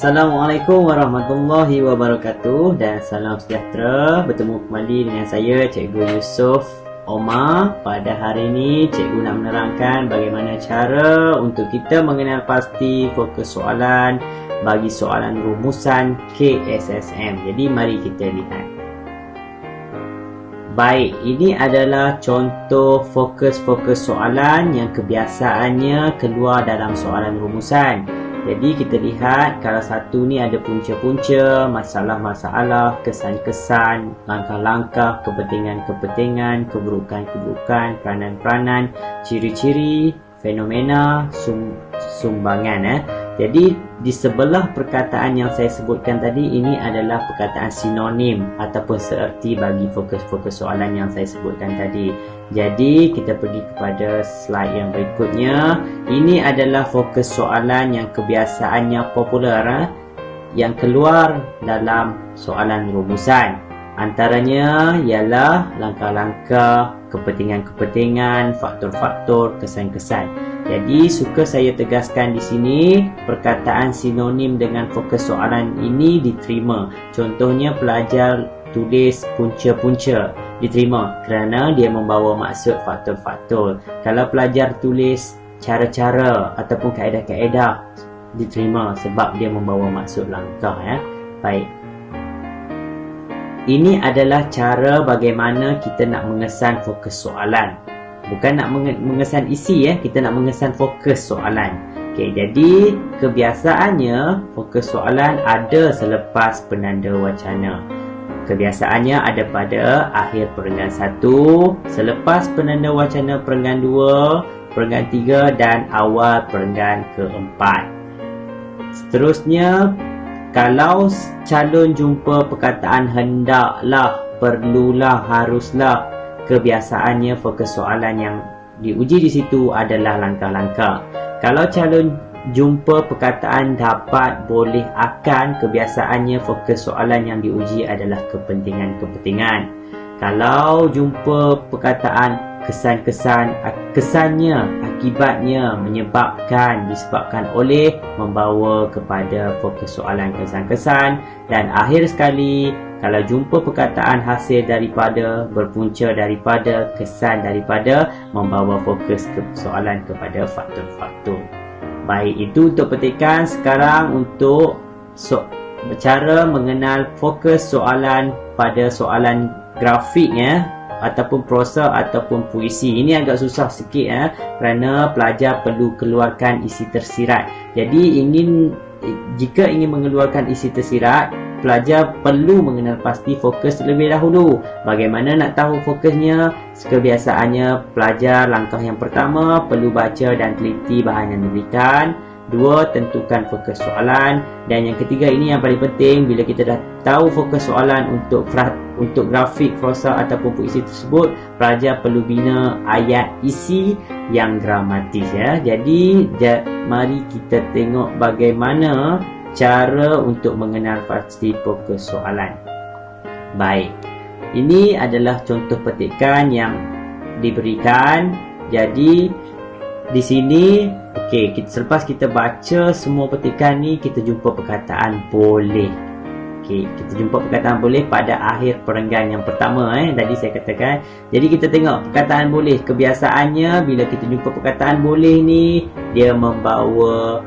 Assalamualaikum warahmatullahi wabarakatuh dan salam sejahtera. Bertemu kembali dengan saya Cikgu Yusof Omar. Pada hari ini cikgu nak menerangkan bagaimana cara untuk kita mengenal pasti fokus soalan bagi soalan rumusan KSSM. Jadi mari kita lihat. Baik, ini adalah contoh fokus-fokus soalan yang kebiasaannya keluar dalam soalan rumusan. Jadi kita lihat kalau satu ni ada punca-punca, masalah-masalah, kesan-kesan, langkah-langkah, kepentingan-kepentingan, keburukan-keburukan, peranan-peranan, ciri-ciri, fenomena, sumbangan. Jadi di sebelah perkataan yang saya sebutkan tadi, ini adalah perkataan sinonim ataupun seerti bagi fokus-fokus soalan yang saya sebutkan tadi. Jadi kita pergi kepada slide yang berikutnya. Ini adalah fokus soalan yang kebiasaannya popular yang keluar dalam soalan rumusan. Antaranya ialah langkah-langkah, kepentingan-kepentingan, faktor-faktor, kesan-kesan. Jadi suka saya tegaskan di sini, perkataan sinonim dengan fokus soalan ini diterima. Contohnya pelajar tulis punca-punca, diterima kerana dia membawa maksud faktor-faktor. Kalau pelajar tulis cara-cara ataupun kaedah-kaedah, diterima sebab dia membawa maksud langkah. Baik. Ini adalah cara bagaimana kita nak mengesan fokus soalan. Bukan nak mengesan isi, kita nak mengesan fokus soalan. Okey, jadi kebiasaannya fokus soalan ada selepas penanda wacana. Kebiasaannya ada pada akhir perenggan 1, selepas penanda wacana perenggan 2, perenggan 3 dan awal perenggan keempat. Seterusnya, kalau calon jumpa perkataan hendaklah, perlulah, haruslah, kebiasaannya fokus soalan yang diuji di situ adalah langkah-langkah. Kalau calon jumpa perkataan dapat, boleh, akan, kebiasaannya fokus soalan yang diuji adalah kepentingan-kepentingan. Kalau jumpa perkataan kesan-kesan, kesannya, akibatnya, menyebabkan, disebabkan oleh, membawa kepada fokus soalan kesan-kesan. Dan akhir sekali, kalau jumpa perkataan hasil daripada, berpunca daripada, kesan daripada, membawa fokus ke soalan kepada faktor-faktor. Baik, itu untuk petikan. Sekarang untuk cara mengenal fokus soalan pada soalan grafik ataupun prosa ataupun puisi. Ini agak susah sikit kerana pelajar perlu keluarkan isi tersirat. Jadi jika ingin mengeluarkan isi tersirat, pelajar perlu mengenal pasti fokus terlebih dahulu. Bagaimana nak tahu fokusnya? Kebiasaannya pelajar, langkah yang pertama perlu baca dan teliti bahan yang diberikan. 2, tentukan fokus soalan. Dan yang ketiga, ini yang paling penting, bila kita dah tahu fokus soalan untuk grafik, prosa ataupun puisi tersebut, pelajar perlu bina ayat isi yang gramatis. Jadi mari kita tengok bagaimana cara untuk mengenal pasti fokus soalan. Baik, ini adalah contoh petikan yang diberikan. Jadi di sini, selepas kita baca semua petikan ni, kita jumpa perkataan boleh. Kita jumpa perkataan boleh pada akhir perenggan yang pertama. Tadi saya katakan. Jadi kita tengok perkataan boleh. Kebiasaannya bila kita jumpa perkataan boleh ni, dia membawa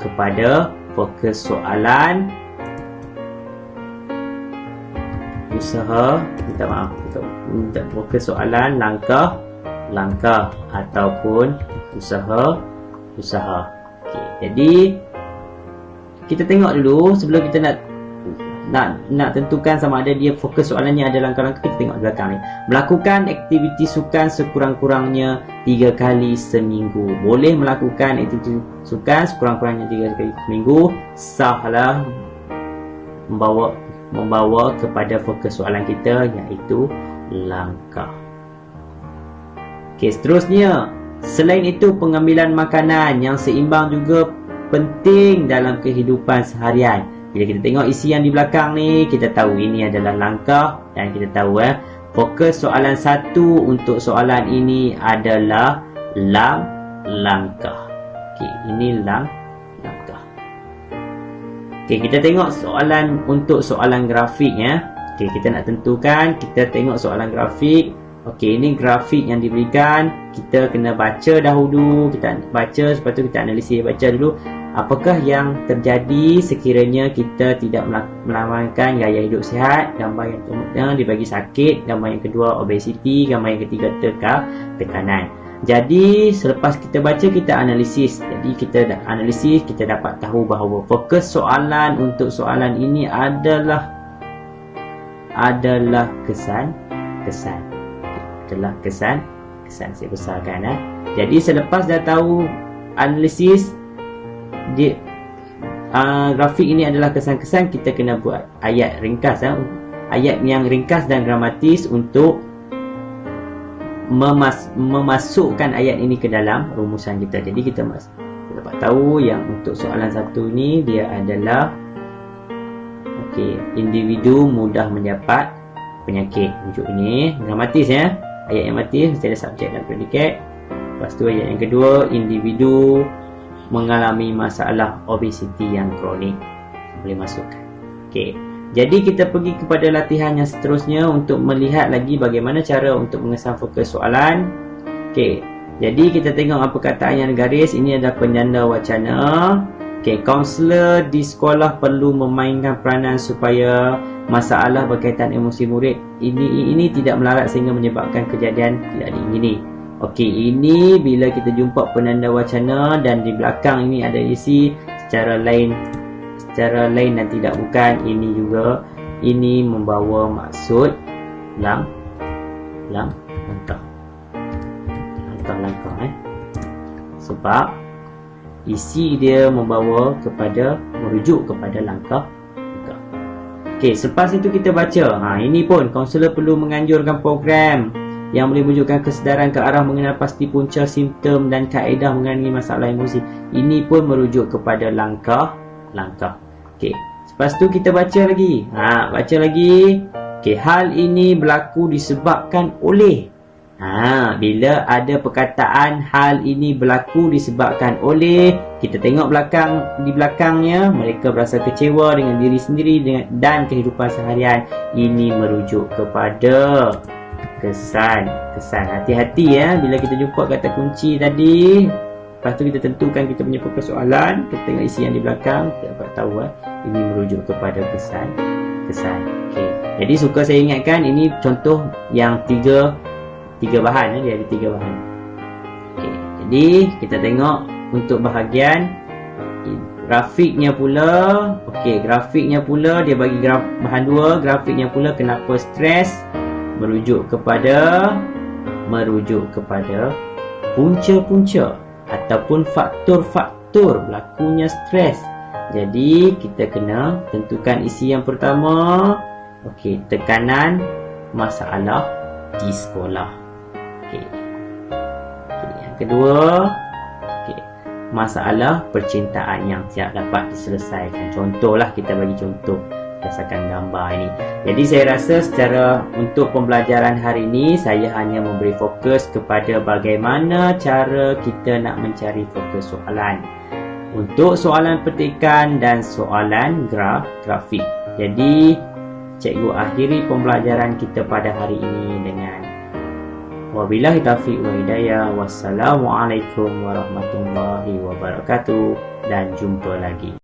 kepada fokus soalan, usaha, fokus soalan, langkah ataupun usaha. Jadi kita tengok dulu sebelum kita nak tentukan sama ada dia fokus soalannya ada langkah-langkah. Kita tengok belakang ni. Melakukan aktiviti sukan sekurang-kurangnya 3 kali seminggu. Boleh melakukan aktiviti sukan sekurang-kurangnya 3 kali seminggu. Sahlah membawa kepada fokus soalan kita, iaitu langkah. Seterusnya, selain itu pengambilan makanan yang seimbang juga penting dalam kehidupan seharian. Bila kita tengok isi yang di belakang ni, kita tahu ini adalah langkah. Dan kita tahu fokus soalan 1 untuk soalan ini adalah langkah. Ini langkah. Okey, kita tengok soalan untuk soalan grafik ya. Okey, kita nak tentukan, kita tengok soalan grafik. Okey, ini grafik yang diberikan. Kita kena baca dahulu, kita baca, lepas tu kita analisis, baca dulu apakah yang terjadi sekiranya kita tidak melakukan gaya hidup sihat. Gambar yang pertama dibagi sakit, gambar yang kedua obesiti, gambar yang ketiga tekanan. Jadi selepas kita baca, kita analisis. Jadi kita analisis, kita dapat tahu bahawa fokus soalan untuk soalan ini adalah kesan. Adalah kesan. Saya besarkan Jadi selepas dah tahu analisis grafik ini adalah kesan-kesan, kita kena buat ayat ringkas ayat yang ringkas dan gramatis untuk memasukkan ayat ini ke dalam rumusan kita. Jadi kita dapat tahu yang untuk soalan satu ni dia adalah individu mudah mendapat penyakit. Rujuk ini gramatis ya. Ayat yang mati mesti ada subjek dan predikat. Lepas tu ayat yang kedua, individu mengalami masalah obesiti yang kronik. Boleh masukkan. Jadi kita pergi kepada latihan yang seterusnya untuk melihat lagi bagaimana cara untuk mengesan fokus soalan. Jadi kita tengok apa perkataan yang garis. Ini adalah penjanda wacana. Kaunselor di sekolah perlu memainkan peranan supaya masalah berkaitan emosi murid ini tidak melarat sehingga menyebabkan kejadian tidak diingini. Ini bila kita jumpa penanda wacana dan di belakang ini ada isi secara lain dan tidak bukan. Ini membawa maksud langkah sebab isi dia merujuk kepada langkah. Selepas itu kita baca. Ini pun kaunselor perlu menganjurkan program yang boleh menunjukkan kesedaran ke arah mengenal pasti punca simptom dan kaedah mengenai masalah emosi. Ini pun merujuk kepada langkah. Lepas tu kita baca lagi. Hal ini berlaku disebabkan oleh. Bila ada perkataan hal ini berlaku disebabkan oleh, kita tengok di belakangnya mereka berasa kecewa dengan diri sendiri dan kehidupan seharian. Ini merujuk kepada kesan. Hati-hati ya bila kita jumpa kata kunci tadi. Lepas tu kita tentukan kita punya fokus soalan, kita tengok isi yang di belakang, kita dapat tahu ini merujuk kepada kesan. Jadi suka saya ingatkan, ini contoh yang tiga bahan. Dia ada 3 bahan. Jadi kita tengok untuk bahagian grafiknya pula. Grafiknya pula dia bagi bahan 2. Grafiknya pula kenapa stres, merujuk kepada punca-punca ataupun faktor-faktor berlakunya stres. Jadi kita kena tentukan isi yang pertama. Tekanan masalah di sekolah. Yang kedua, masalah percintaan yang tidak dapat diselesaikan. Contohlah, kita bagi contoh berdasarkan gambar ini. Jadi saya rasa secara untuk pembelajaran hari ini, saya hanya memberi fokus kepada bagaimana cara kita nak mencari fokus soalan untuk soalan petikan dan soalan grafik. Jadi cikgu akhiri pembelajaran kita pada hari ini dengan wabillahi taufiq wa hidayah. Wassalamualaikum warahmatullahi wabarakatuh dan jumpa lagi.